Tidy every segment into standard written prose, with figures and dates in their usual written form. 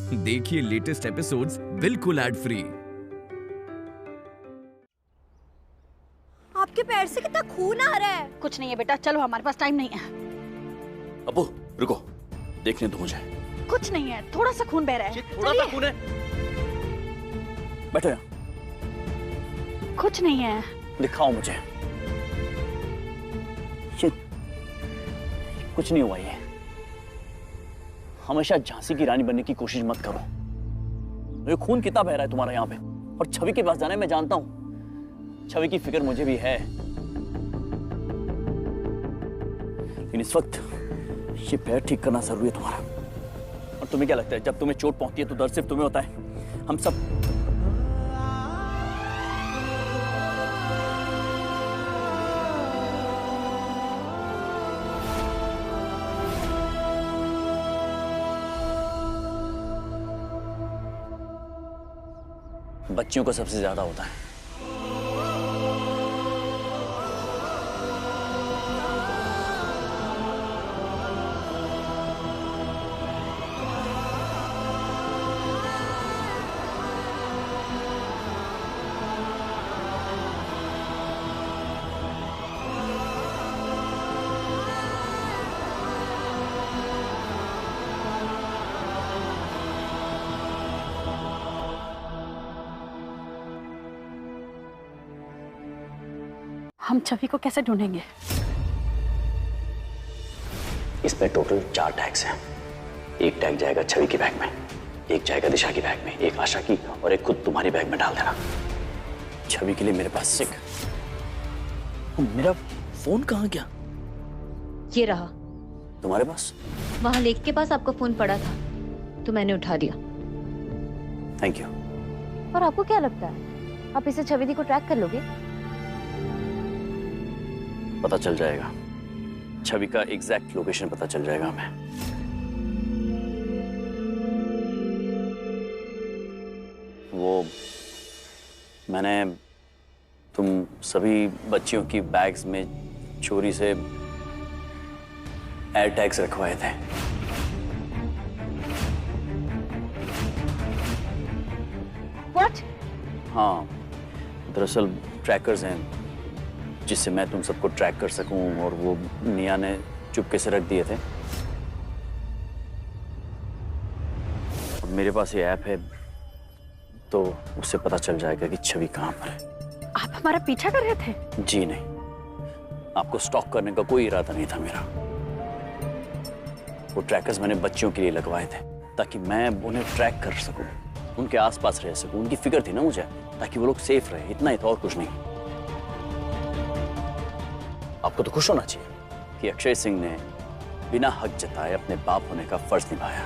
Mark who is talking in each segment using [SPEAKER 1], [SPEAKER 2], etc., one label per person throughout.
[SPEAKER 1] देखिए latest episodes बिल्कुल ad free.
[SPEAKER 2] आपके पैर से कितना खून आ रहा है।
[SPEAKER 3] कुछ नहीं है बेटा, चलो हमारे पास टाइम नहीं है।
[SPEAKER 4] अबू रुको, देखने दो मुझे।
[SPEAKER 3] कुछ नहीं है, थोड़ा सा खून बह रहा है।
[SPEAKER 4] थोड़ा सा खून है। बैठो यहाँ।
[SPEAKER 3] कुछ नहीं है।
[SPEAKER 4] दिखाओ मुझे। कुछ नहीं हुआ। ये हमेशा झांसी की रानी बनने की कोशिश मत करो। ये खून कितना बह रहा है तुम्हारा यहाँ पे। और छवि के पास जाना है, मैं जानता हूँ छवि की फिक्र मुझे भी है, लेकिन इस वक्त ये पैर ठीक करना जरूरी है तुम्हारा। और तुम्हें क्या लगता है जब तुम्हें चोट पहुंचती है तो दर्द सिर्फ तुम्हें होता है? हम सब बच्चियों को सबसे ज्यादा होता है।
[SPEAKER 3] हम छवि को कैसे ढूंढेंगे?
[SPEAKER 4] इसमें टोटल 4 टैग्स हैं। एक टैग जाएगा छवि की बैग में, एक जाएगा दिशा की बैग में, एक आशा की और एक खुद तुम्हारी बैग में डाल देना। छवि के लिए मेरे पास सिक। मेरा फोन कहाँ गया?
[SPEAKER 2] ये रहा।
[SPEAKER 4] तुम्हारे पास?
[SPEAKER 2] वहाँ लेक के पास आपका फोन पड़ा था तो मैंने उठा दिया।
[SPEAKER 4] Thank you.
[SPEAKER 2] और आपको क्या लगता है आप इसे छवि दी को ट्रैक कर लोगे?
[SPEAKER 4] पता चल जाएगा, छवि का एग्जैक्ट लोकेशन पता चल जाएगा हमें। वो मैंने तुम सभी बच्चियों की बैग्स में चोरी से एयर टैग्स रखवाए थे।
[SPEAKER 3] What?
[SPEAKER 4] हाँ, दरअसल ट्रैकर्स हैं जिससे मैं तुम सबको ट्रैक कर सकूं, और वो निया ने चुपके से रख दिए थे। और मेरे पास ये ऐप है तो उससे पता चल जाएगा कि छवि कहाँ पर है।
[SPEAKER 3] आप हमारा पीछा कर रहे थे?
[SPEAKER 4] जी नहीं, आपको स्टॉक करने का कोई इरादा नहीं था मेरा। वो ट्रैकर्स मैंने बच्चियों के लिए लगवाए थे ताकि मैं उन्हें ट्रैक कर सकूं, उनके आसपास रह सकूं। उनकी फिक्र थी ना मुझे, ताकि वो लोग सेफ रहे, इतना ही था और कुछ नहीं। आपको तो खुश होना चाहिए कि अक्षय सिंह ने बिना हक जताए अपने बाप होने का फर्ज निभाया।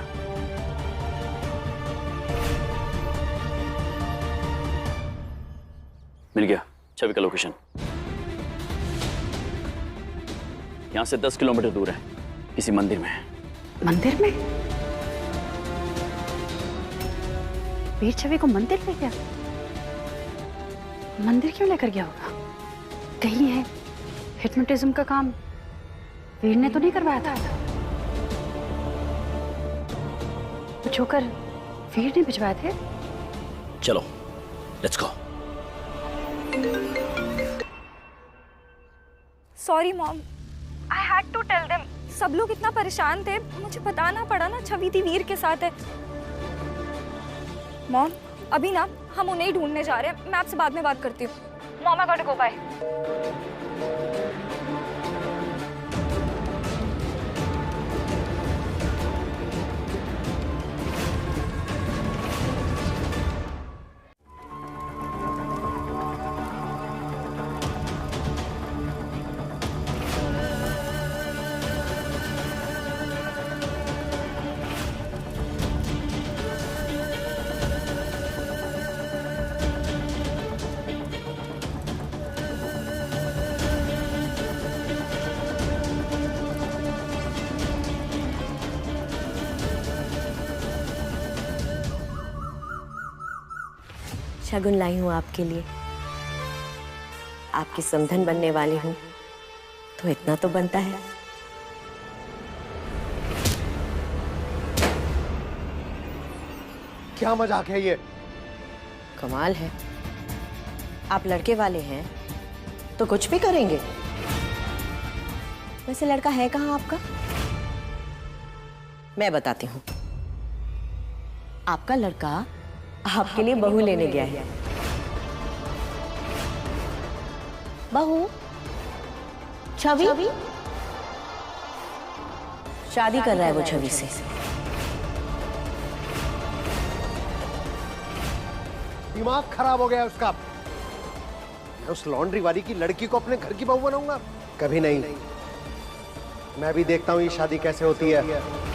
[SPEAKER 4] मिल गया छवि का लोकेशन। यहां से 10 किलोमीटर दूर है, किसी मंदिर में है।
[SPEAKER 3] मंदिर में? वीर छवि को मंदिर ले गया? मंदिर क्यों लेकर गया होगा? कहीं है हिप्नोटिज्म का काम वीर ने तो नहीं करवाया था? कुछ होकर वीर ने भिजवाए थे?
[SPEAKER 4] चलो let's go.
[SPEAKER 5] Sorry mom, I had to tell them. सब लोग इतना परेशान थे, मुझे बताना पड़ा ना छवि दी वीर के साथ है। मॉम अभी ना हम उन्हें ही ढूंढने जा रहे हैं, मैं आपसे बाद में बात करती हूँ। Mom I got to go, bye.
[SPEAKER 2] शगुन लाई हूँ आपके लिए। आपकी समधन बनने वाली हूँ तो इतना तो बनता है।
[SPEAKER 6] क्या मजाक है ये?
[SPEAKER 7] कमाल है, आप लड़के वाले हैं तो कुछ भी करेंगे। वैसे लड़का है कहाँ आपका? मैं बताती हूँ। आपका लड़का आपके लिए बहू लेने गया है। बहू? छवि? शादी कर रहा है वो छवि से।
[SPEAKER 6] दिमाग खराब हो गया उसका। मैं उस लॉन्ड्री वाली की लड़की को अपने घर की बहू बनाऊंगा? कभी नहीं। मैं भी देखता हूं ये शादी कैसे होती है।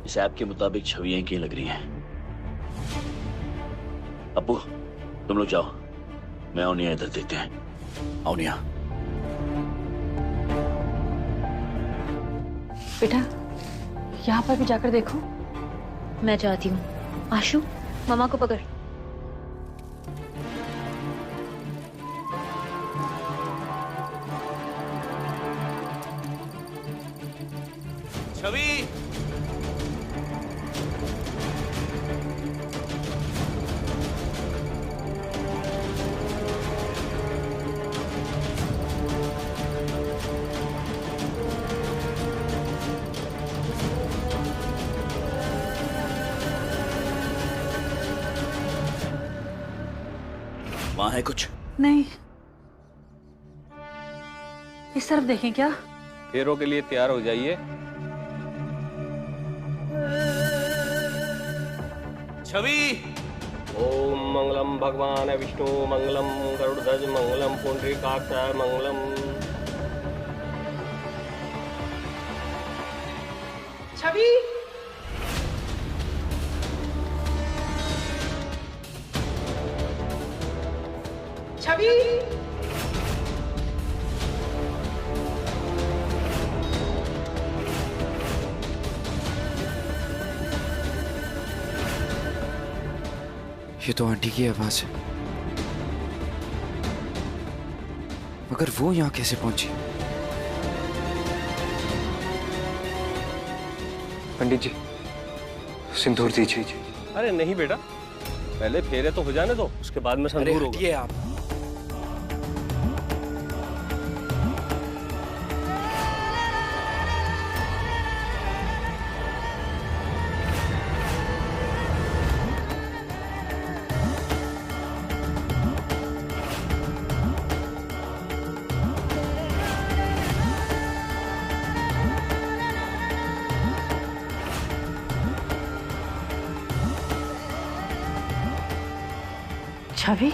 [SPEAKER 4] इस ऐप के मुताबिक छवियां की लग रही हैं। अप्पू, तुम लोग जाओ, मैं अवनिया इधर देखते हैं। अवनिया,
[SPEAKER 3] बेटा यहाँ पर भी जाकर देखो।
[SPEAKER 2] मैं जाती हूँ। आशु, मामा को पकड़।
[SPEAKER 1] छवि,
[SPEAKER 4] वहां है कुछ?
[SPEAKER 3] नहीं, इस तरफ देखें क्या?
[SPEAKER 8] फेरों के लिए तैयार हो जाइए।
[SPEAKER 1] छवि,
[SPEAKER 8] ओम मंगलम भगवान विष्णु मंगलम गरुड़ध्वज मंगलम पुंडरीकाक्ष मंगलम।
[SPEAKER 7] छवि? छवि?
[SPEAKER 9] ये तो आंटी की आवाज है, मगर वो यहाँ कैसे पहुंची? पंडित जी, सिंदूर दीजिए।
[SPEAKER 8] अरे नहीं बेटा, पहले फेरे तो हो जाने दो, उसके बाद में संदूर होगा।
[SPEAKER 9] हटिए आप।
[SPEAKER 3] छवि?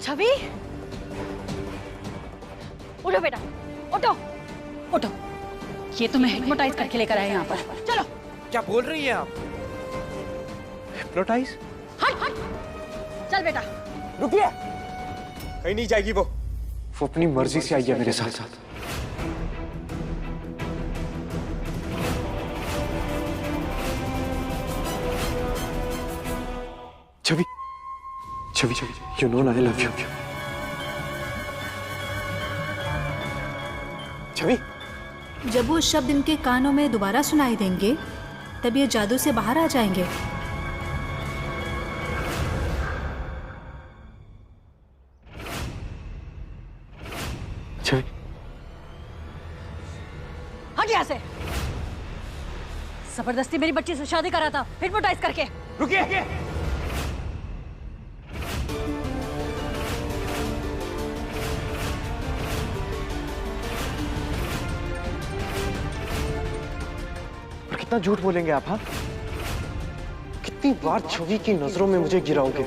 [SPEAKER 7] छवि? उठो बेटा, उठो। उठो।
[SPEAKER 3] ये तुम्हें हिप्नोटाइज करके लेकर आए यहाँ पर।
[SPEAKER 7] चलो।
[SPEAKER 9] क्या बोल रही हैं आप?
[SPEAKER 6] हिप्नोटाइज?
[SPEAKER 7] हट हट। चल बेटा।
[SPEAKER 6] रुकिए, कहीं नहीं जाएगी वो
[SPEAKER 9] अपनी मर्जी से आई है मेरे साथ। Chhavi, Chhavi, you know I love you. Chhavi,
[SPEAKER 10] जब वो शब्द इनके कानों में दोबारा सुनाई देंगे तब ये जादू से बाहर आ जाएंगे।
[SPEAKER 9] छवि,
[SPEAKER 7] हट यहाँ से।
[SPEAKER 3] जबरदस्ती मेरी बच्ची से शादी करा था, हिप्नोटाइज करके।
[SPEAKER 1] रुकिए।
[SPEAKER 9] और कितना झूठ बोलेंगे आप? हाँ, कितनी बार छवि की नजरों में मुझे गिराओगे?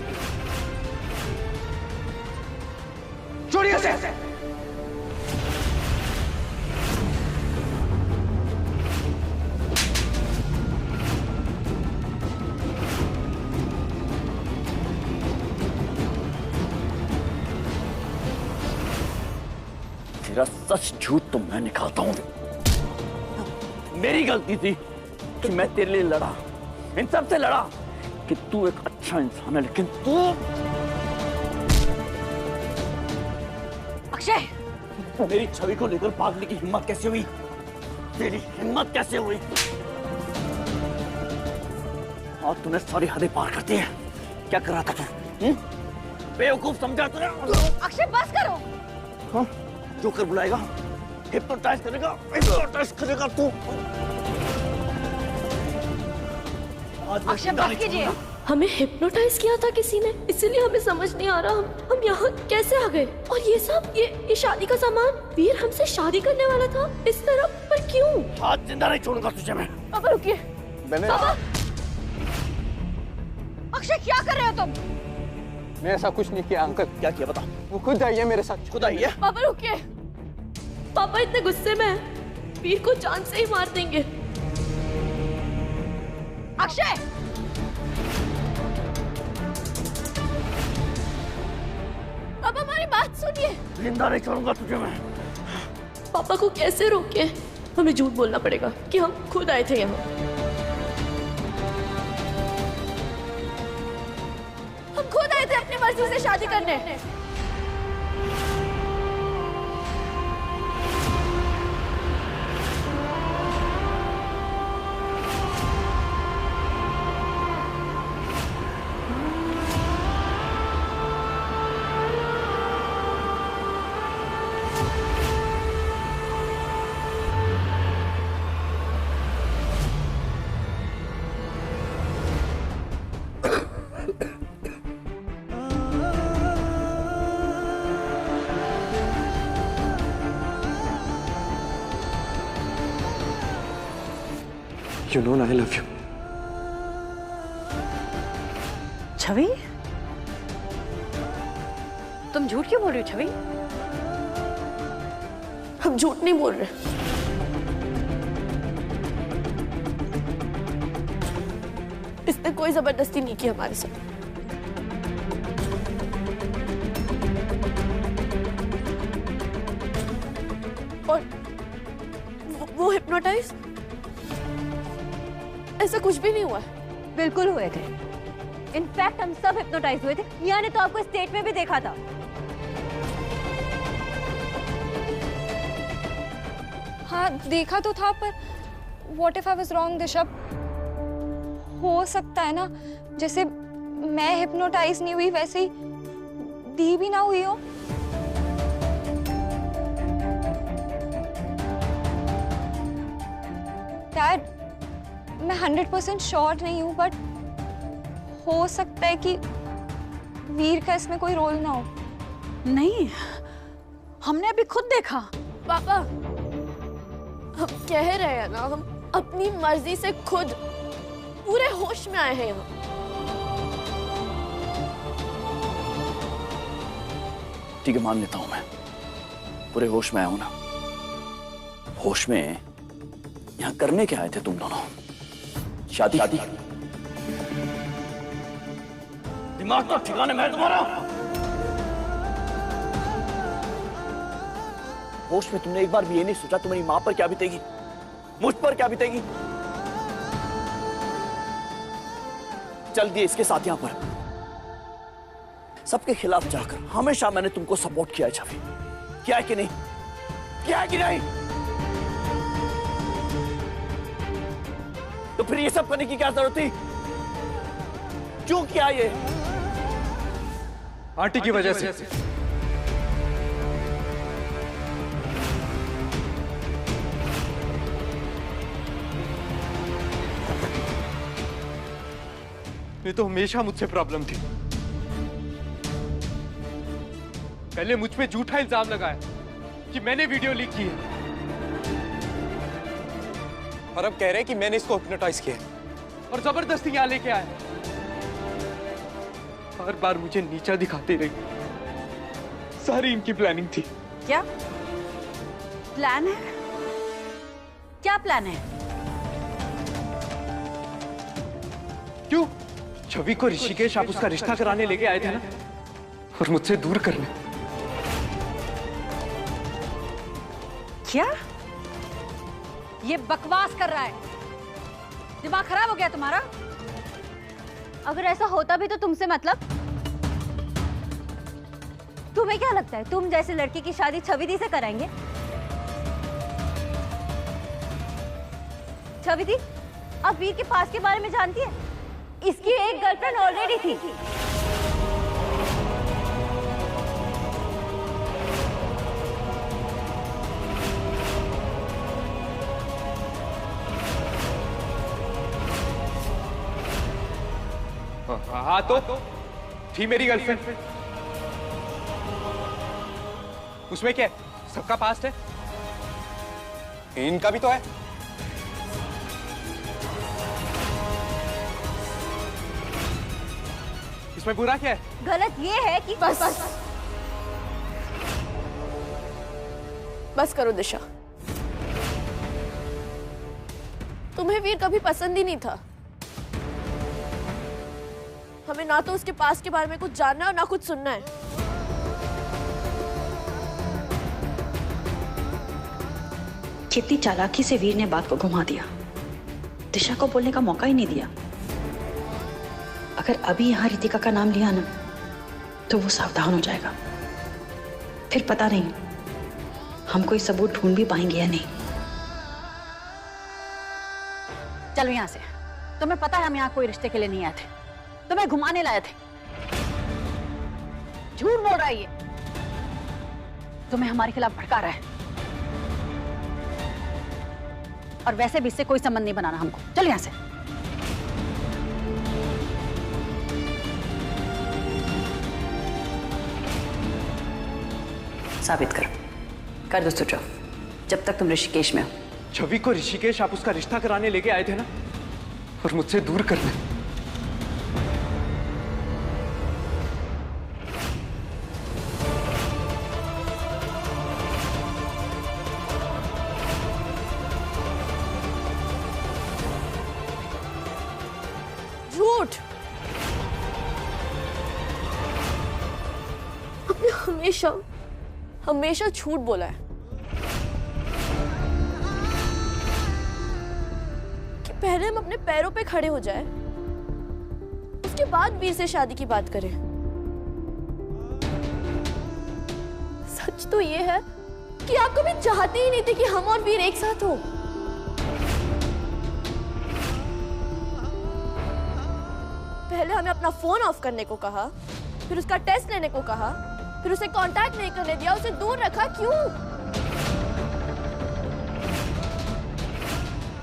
[SPEAKER 9] छोड़िए इसे।
[SPEAKER 4] तेरा सच झूठ तो मैं निकालता हूं। मेरी गलती थी कि मैं तेरे लिए लड़ा, इन सब से लड़ा कि तू एक अच्छा इंसान है, लेकिन तू
[SPEAKER 3] अक्षय,
[SPEAKER 4] मेरी छवि को लेकर भागने की हिम्मत कैसे हुई? तेरी हिम्मत कैसे हुई? और तूने सारी हदें पार कर दी है। क्या कर रहा था तू? बेवकूफ समझा तूने?
[SPEAKER 3] अक्षय बस करो।
[SPEAKER 4] हाँ? जो कर बुलाएगा, हिप्नोटाइज करेगा तू।
[SPEAKER 3] अक्षय बस कीजिए।
[SPEAKER 2] हमें हिप्नोटाइज किया था किसी ने, इसीलिए हमें समझ नहीं आ रहा हम यहाँ कैसे आ गए। और ये सब ये शादी का सामान, वीर हमसे शादी करने वाला था इस तरह, पर क्यों?
[SPEAKER 4] आज जिंदा नहीं छोड़ूंगा तुझे मैं।
[SPEAKER 2] पापा रुकिए। पापा,
[SPEAKER 3] अक्षय क्या कर रहे हो तुम?
[SPEAKER 9] मैं ऐसा कुछ नहीं किया अंकल।
[SPEAKER 4] क्या किया बता?
[SPEAKER 9] वो खुद आई है मेरे साथ।
[SPEAKER 4] खुद आई है?
[SPEAKER 2] पापा रुकिए। पापा इतने गुस्से में हैं, वीर को जान से ही मार देंगे।
[SPEAKER 3] अक्षय,
[SPEAKER 2] पापा हमारी बात सुनिए।
[SPEAKER 4] जिंदा नहीं छोड़ूंगा तुझे मैं।
[SPEAKER 2] पापा को कैसे रोके? हमें झूठ बोलना पड़ेगा कि हम खुद आए थे यहाँ। हम खुद आए थे अपनी मर्जी से शादी करने।
[SPEAKER 9] You know I love you.
[SPEAKER 3] छवि, तुम झूठ क्यों बोल रही हो छवि?
[SPEAKER 2] हम झूठ नहीं बोल रहे। इसने कोई जबरदस्ती नहीं की हमारे साथ। और वो हिप्नोटाइज, ऐसा कुछ भी नहीं हुआ।
[SPEAKER 3] बिल्कुल हुए थे। इनफैक्ट हम सब हिप्नोटाइज हुए थे। मिया ने तो आपको स्टेट में भी देखा था।
[SPEAKER 5] हाँ देखा तो था, पर what if I was wrong दिशा? हो सकता है ना जैसे मैं हिप्नोटाइज नहीं हुई वैसे ही दी भी ना हुई हो। डैड, मैं 100% श्योर नहीं हूँ, बट हो सकता है कि वीर का इसमें कोई रोल ना हो।
[SPEAKER 3] नहीं, हमने अभी खुद देखा।
[SPEAKER 2] पापा, हम कह रहे हैं ना, हम अपनी मर्जी से खुद पूरे होश में आए हैं यहाँ।
[SPEAKER 4] ठीक है, मान लेता हूं मैं पूरे होश में आया हूं ना। होश में यहां करने क्या आए थे तुम दोनों? शादी? दिमाग तो ठिकाने में है तुम्हारा? होश में तुमने एक बार भी ये नहीं सोचा तुम्हारी मां पर क्या बीतेगी, मुझ पर क्या बीतेगी? चल दिए इसके साथ यहां पर, सबके खिलाफ जाकर। हमेशा मैंने तुमको सपोर्ट किया है छवि, क्या है कि नहीं? क्या है कि नहीं? तो फिर ये सब करने की क्या जरूरत थी? क्यों किया ये?
[SPEAKER 9] आंटी की वजह से। ये तो हमेशा मुझसे प्रॉब्लम थी। पहले मुझ पे झूठा इल्जाम लगाया कि मैंने वीडियो लीक की है, और अब कह रहे हैं कि मैंने इसको हिप्नोटाइज किया है और जबरदस्ती यहां लेके आया। बार बार मुझे नीचा दिखाते रही। सारी इनकी प्लानिंग थी।
[SPEAKER 3] क्या प्लान है? क्या प्लान है?
[SPEAKER 9] क्यों? छवि को ऋषिकेश आप उसका रिश्ता कराने लेके आए थे ना, और मुझसे दूर करने।
[SPEAKER 3] क्या ये बकवास कर रहा है? दिमाग खराब हो गया तुम्हारा?
[SPEAKER 11] अगर ऐसा होता भी तो तुमसे मतलब? तुम्हें क्या लगता है तुम जैसे लड़की की शादी छवि दी से कराएंगे? छवि दी अब वीर के पास के बारे में जानती है? इसकी एक गर्लफ्रेंड ऑलरेडी थी।
[SPEAKER 9] हाँ तो थी मेरी गर्लफ्रेंड। उसमें क्या है? सबका पास्ट है, इनका भी तो है। इसमें बुरा क्या है?
[SPEAKER 11] गलत ये है कि
[SPEAKER 2] बस करो दिशा। तुम्हें वीर कभी पसंद ही नहीं था। हमें ना तो उसके पास के बारे में कुछ जानना है और ना कुछ सुनना है।
[SPEAKER 3] कितनी चालाकी से वीर ने बात को घुमा दिया, दिशा को बोलने का मौका ही नहीं दिया। अगर अभी यहाँ रितिका का नाम लिया ना तो वो सावधान हो जाएगा। फिर पता नहीं हम कोई सबूत ढूंढ भी पाएंगे या नहीं। चलो यहाँ से। तुम्हें पता है हम यहाँ कोई रिश्ते के लिए नहीं आए थे, तुम्हें घुमाने लाए थे। झूठ बोल रहा है ये, तुम्हें हमारे खिलाफ भड़का रहा है। और वैसे भी इससे कोई संबंध नहीं बनाना हमको। चलो यहाँ से। साबित कर दो सोचो, जब तक तुम ऋषिकेश में हो।
[SPEAKER 9] छवि को ऋषिकेश आप उसका रिश्ता कराने लेके आए थे ना, और मुझसे दूर करने।
[SPEAKER 2] झूठ। आपने हमेशा हमेशा झूठ बोला है कि पहले हम अपने पैरों पे खड़े हो जाए, उसके बाद वीर से शादी की बात करें। सच तो ये है कि आप कभी चाहते ही नहीं थे कि हम और वीर एक साथ हो। पहले हमें अपना फोन ऑफ करने को कहा, फिर उसका टेस्ट लेने को कहा, फिर उसे कांटेक्ट नहीं करने दिया, उसे दूर रखा। क्यों?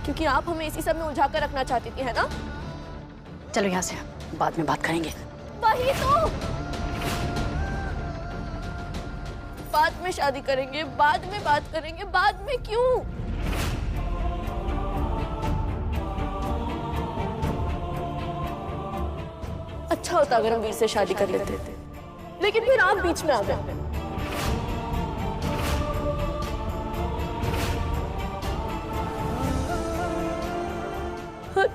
[SPEAKER 2] क्योंकि आप हमें इसी सब में उलझा कर रखना चाहती थी, है ना?
[SPEAKER 3] चलो यहाँ से, बाद में बात करेंगे।
[SPEAKER 2] वही तो, बाद में शादी करेंगे, बाद में बात करेंगे, बाद में क्यों? अच्छा होता अगर हम वीर से शादी कर लेते, लेकिन फिर आप बीच में आ गए। हर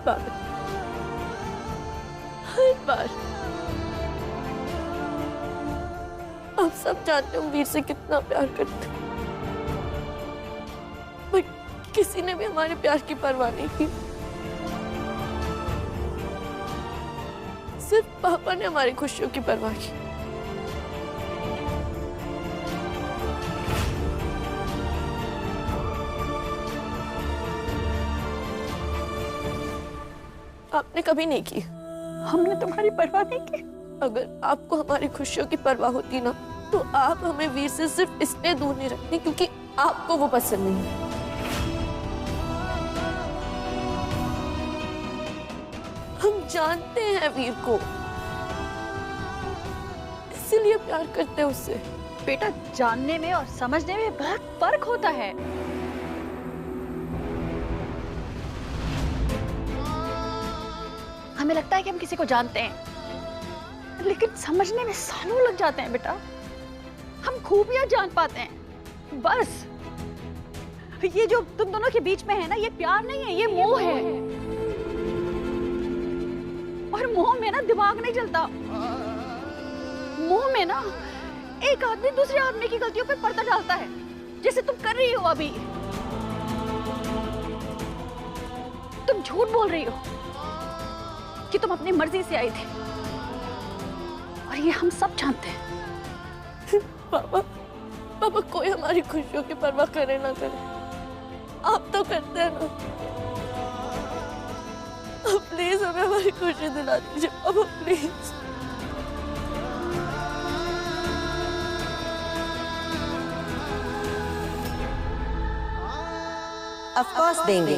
[SPEAKER 2] बार आप सब जानते हो वीर से कितना प्यार करते, पर किसी ने भी हमारे प्यार की परवाह नहीं की। सिर्फ पापा ने हमारी खुशियों की परवाह की। आपने कभी नहीं की।
[SPEAKER 3] हमने तुम्हारी परवाह नहीं की।
[SPEAKER 2] अगर आपको हमारी खुशियों की परवाह होती ना, तो आप हमें वीर से सिर्फ इसलिए दूर नहीं रखती क्योंकि आपको वो पसंद नहीं है। हम जानते हैं वीर को, इसलिए प्यार करते हैं उससे।
[SPEAKER 11] बेटा, जानने में और समझने में बहुत फर्क होता है। हमें लगता है कि हम किसी को जानते हैं, लेकिन समझने में सालों लग जाते हैं बेटा। हम खूबियां जान पाते हैं, बस। ये जो तुम दोनों के बीच में है ना, ये प्यार नहीं है, ये मोह है। और मोह में ना दिमाग नहीं चलता। मोह में ना एक आदमी दूसरे आदमी की गलतियों पे पर्दा डालता है, जैसे तुम कर रही हो अभी। तुम झूठ बोल रही हो कि तुम अपनी मर्जी से आई थी, और ये हम सब जानते हैं।
[SPEAKER 2] पापा कोई हमारी खुशियों की परवाह करे ना करे, आप तो करते हैं ना। अब प्लीज हमें हमारी खुशी दिला दीजिए पापा, प्लीज।
[SPEAKER 7] ऑफ कोर्स देंगे।